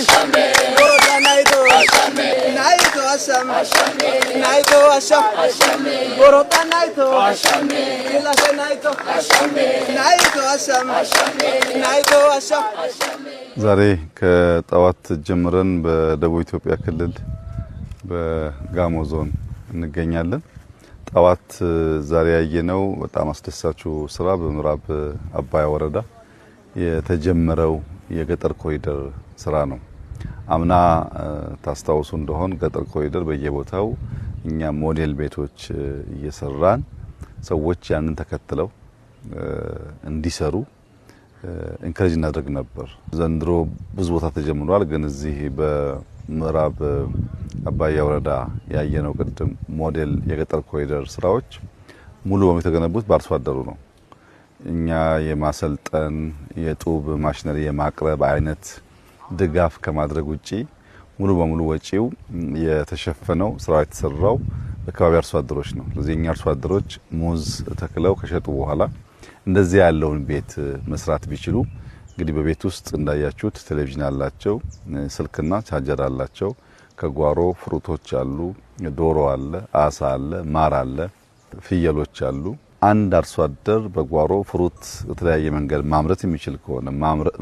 Borota naito naito asham naito asham borota naito kilase naito naito asham naito asham ዛሬ ከጠዋት ጀምረን በደቡብ ኢትዮጵያ ክልል በጋሞ ዞን እንገኛለን። ጠዋት ዛሬ ያየነው በጣም አስደሳችው ስራ በምዕራብ አባያ ወረዳ የተጀመረው የገጠር ኮሪደር ስራ ነው። አምና ታስታውሱ እንደሆን ገጠር ኮሪደር በየቦታው እኛ ሞዴል ቤቶች እየሰራን ሰዎች ያንን ተከትለው እንዲሰሩ ኢንከሬጅ እናደርግ ነበር። ዘንድሮ ብዙ ቦታ ተጀምሯል። ግን እዚህ በምዕራብ አባያ ወረዳ ያየነው ቅድም ሞዴል የገጠር ኮሪደር ስራዎች ሙሉ በሙሉ የተገነቡት በአርሶ አደሩ ነው። እኛ የማሰልጠን የጡብ ማሽነሪ የማቅረብ አይነት ድጋፍ ከማድረግ ውጪ ሙሉ በሙሉ ወጪው የተሸፈነው ስራው የተሰራው በአካባቢ አርሶ አደሮች ነው። ስለዚህ እኛ አርሶ አደሮች ሙዝ ተክለው ከሸጡ በኋላ እንደዚህ ያለውን ቤት መስራት ቢችሉ እንግዲህ በቤት ውስጥ እንዳያችሁት ቴሌቪዥን አላቸው፣ ስልክና ቻርጀር አላቸው። ከጓሮ ፍሩቶች አሉ፣ ዶሮ አለ፣ አሳ አለ፣ ማር አለ፣ ፍየሎች አሉ። አንድ አርሶ አደር በጓሮ ፍሩት በተለያየ መንገድ ማምረት የሚችል ከሆነ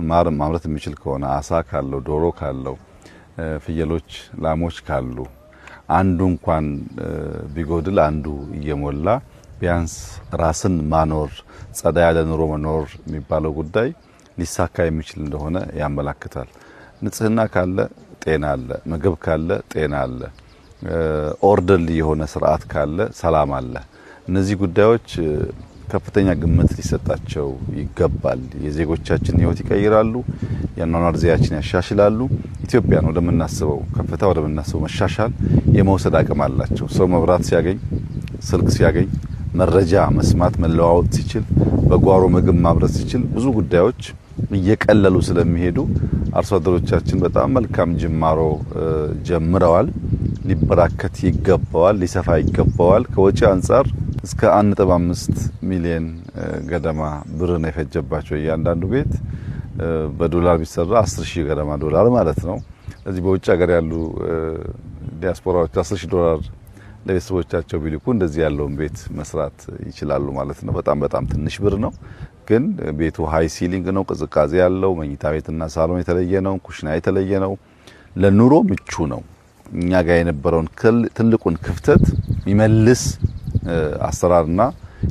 ማር ማምረት የሚችል ከሆነ አሳ ካለው ዶሮ ካለው ፍየሎች ላሞች ካሉ አንዱ እንኳን ቢጎድል አንዱ እየሞላ ቢያንስ ራስን ማኖር ጸዳ ያለ ኑሮ መኖር የሚባለው ጉዳይ ሊሳካ የሚችል እንደሆነ ያመላክታል። ንጽህና ካለ ጤና አለ፣ ምግብ ካለ ጤና አለ፣ ኦርደርሊ የሆነ ስርዓት ካለ ሰላም አለ። እነዚህ ጉዳዮች ከፍተኛ ግምት ሊሰጣቸው ይገባል። የዜጎቻችን ህይወት ይቀይራሉ፣ የአኗኗር ዘይቤያችን ያሻሽላሉ። ኢትዮጵያን ወደምናስበው ከፍታ ወደምናስበው መሻሻል የመውሰድ አቅም አላቸው። ሰው መብራት ሲያገኝ፣ ስልክ ሲያገኝ፣ መረጃ መስማት መለዋወጥ ሲችል፣ በጓሮ ምግብ ማምረት ሲችል ብዙ ጉዳዮች እየቀለሉ ስለሚሄዱ አርሶ አደሮቻችን በጣም መልካም ጅማሮ ጀምረዋል። ሊበራከት ይገባዋል፣ ሊሰፋ ይገባዋል። ከወጪ አንጻር እስከ 1.5 ሚሊዮን ገደማ ብር ነው የፈጀባቸው። እያንዳንዱ ቤት በዶላር ቢሰራ 10,000 ገደማ ዶላር ማለት ነው። ስለዚህ በውጭ ሀገር ያሉ ዲያስፖራዎች 10,000 ዶላር ለቤተሰቦቻቸው ቢልኩ እንደዚህ ያለውን ቤት መስራት ይችላሉ ማለት ነው። በጣም ትንሽ ብር ነው፣ ግን ቤቱ ሃይ ሲሊንግ ነው፣ ቅዝቃዜ ያለው፣ መኝታ ቤትና ሳሎን የተለየ ነው፣ ኩሽና የተለየ ነው፣ ለኑሮ ምቹ ነው። እኛ ጋር የነበረውን ትልቁን ክፍተት የሚመልስ አሰራርና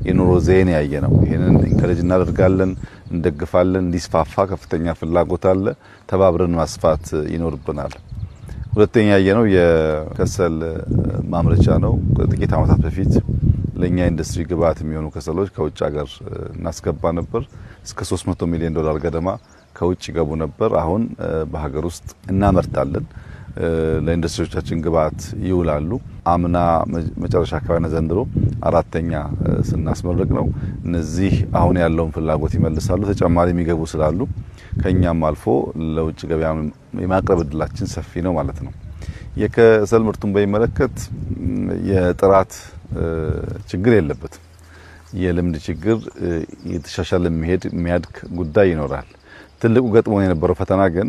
የኑሮ ዘይቤ ያየ ነው። ይሄንን ኢንከሬጅ እናደርጋለን፣ እንደግፋለን። እንዲስፋፋ ከፍተኛ ፍላጎት አለ። ተባብረን ማስፋት ይኖርብናል። ሁለተኛ ያየነው የከሰል ማምረቻ ነው። ጥቂት ዓመታት በፊት ለኛ ኢንዱስትሪ ግብአት የሚሆኑ ከሰሎች ከውጭ ሀገር እናስገባ ነበር። እስከ 300 ሚሊዮን ዶላር ገደማ ከውጭ ገቡ ነበር። አሁን በሀገር ውስጥ እናመርታለን። ለኢንዱስትሪዎቻችን ግብአት ይውላሉ። አምና መጨረሻ አካባቢና ዘንድሮ አራተኛ ስናስመርቅ ነው። እነዚህ አሁን ያለውን ፍላጎት ይመልሳሉ። ተጨማሪ የሚገቡ ስላሉ ከኛም አልፎ ለውጭ ገበያ የማቅረብ እድላችን ሰፊ ነው ማለት ነው። የከሰል ምርቱን በሚመለከት የጥራት ችግር የለበትም። የልምድ ችግር የተሻሻለ የሚያድግ ጉዳይ ይኖራል። ትልቁ ገጥሞ የነበረው ፈተና ግን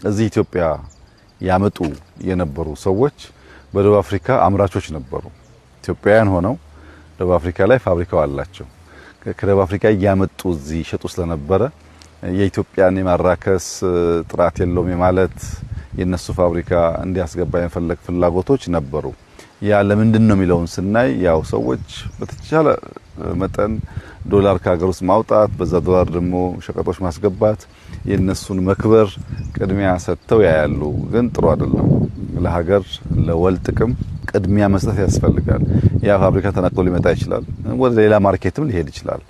እዚህ ኢትዮጵያ ያመጡ የነበሩ ሰዎች በደቡብ አፍሪካ አምራቾች ነበሩ። ኢትዮጵያውያን ሆነው ደቡብ አፍሪካ ላይ ፋብሪካው አላቸው። ከደቡብ አፍሪካ ያመጡ እዚህ ሸጡ ስለነበረ የኢትዮጵያን የማራከስ ጥራት የለውም የማለት የነሱ ፋብሪካ እንዲያስገባ የፈለግ ፍላጎቶች ነበሩ። ያ ለምንድን ነው የሚለውን ስናይ ያው ሰዎች በተቻለ መጠን ዶላር ከሀገር ውስጥ ማውጣት በዛ ዶላር ደግሞ ሸቀጦች ማስገባት የነሱን መክበር ቅድሚያ ሰጥተው ያያሉ። ግን ጥሩ አይደለም። ለሀገር ለወል ጥቅም ቅድሚያ መስጠት ያስፈልጋል። ያ ፋብሪካ ተነቅሎ ሊመጣ ይችላል፣ ወደ ሌላ ማርኬትም ሊሄድ ይችላል።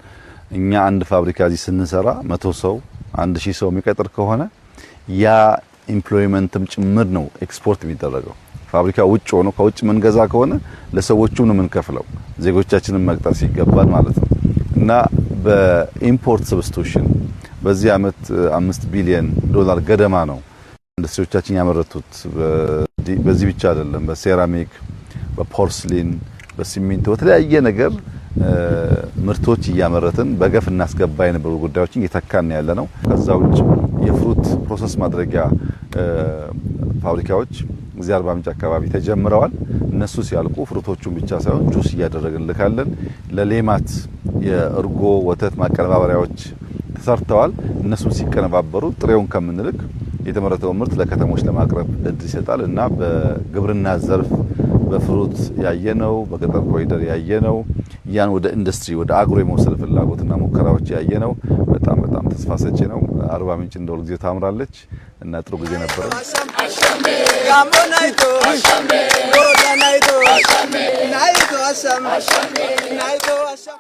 እኛ አንድ ፋብሪካ እዚህ ስንሰራ 100 ሰው 1000 ሰው የሚቀጥር ከሆነ ያ ኢምፕሎይመንትም ጭምር ነው ኤክስፖርት የሚደረገው። ፋብሪካ ውጭ ሆኖ ከውጭ መንገዛ ከሆነ ለሰዎቹም ነው የምንከፍለው፣ ዜጎቻችንን መቅጠር ሲገባን ማለት ነው። እና በኢምፖርት ሰብስቲቱሽን በዚህ አመት 5 ቢሊዮን ዶላር ገደማ ነው ኢንዱስትሪዎቻችን ያመረቱት። በዚህ ብቻ አይደለም፣ በሴራሚክ፣ በፖርስሊን፣ በሲሚንቶ በተለያየ ነገር ምርቶች እያመረትን በገፍ እናስገባ የነበሩ ጉዳዮችን እየተካን ያለ ነው። ከዛ ውጭ የፍሩት ፍሩት ፕሮሰስ ማድረጊያ ፋብሪካዎች እዚህ አርባ ምንጭ አካባቢ ተጀምረዋል። እነሱ ሲያልቁ ፍሩቶቹን ብቻ ሳይሆን ጁስ እያደረግን ልካለን። ለሌማት የእርጎ ወተት ማቀነባበሪያዎች ተሰርተዋል። እነሱን ሲቀነባበሩ ጥሬውን ከምንልክ የተመረተው ምርት ለከተሞች ለማቅረብ እድል ይሰጣል እና በግብርና ዘርፍ በፍሩት ያየነው በገጠር ኮሪደር ያየነው ያን ወደ ኢንዱስትሪ ወደ አግሮ የመውሰድ ፍላጎትና ሙከራዎች ያየነው በጣም ተስፋ ሰጪ ነው። አርባ ምንጭ እንደው ጊዜ ታምራለች እና ጥሩ ጊዜ ነበር።